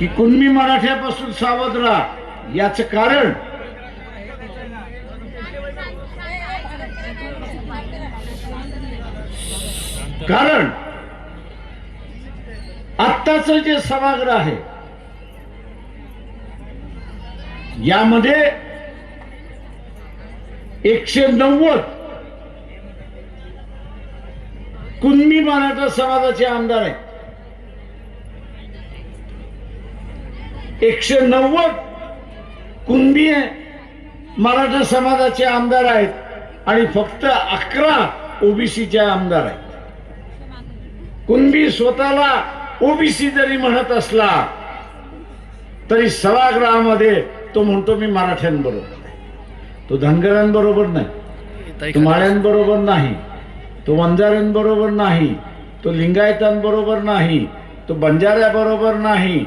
की कुणबी मराठ्यापासून सावध राहा. याचं कारण आत्ताच जे सभागृह आहे यामध्ये 190 कुणबी मराठा समाजाचे आमदार आहेत. 190 कुणबी मराठा समाजाचे आमदार आहेत आणि फक्त 11 ओबीसीचे आमदार आहेत. कुणबी स्वतःला ओबीसी जरी म्हणत असला तरी सभागृहामध्ये तो म्हणतो मी मराठ्यांबरोबर आहे. तो धनगरांबरोबर नाही, तो माळ्यांबरोबर नाही, तो वंजाऱ्यांबरोबर नाही, तो लिंगायतांबरोबर नाही, तो बंजाऱ्याबरोबर नाही,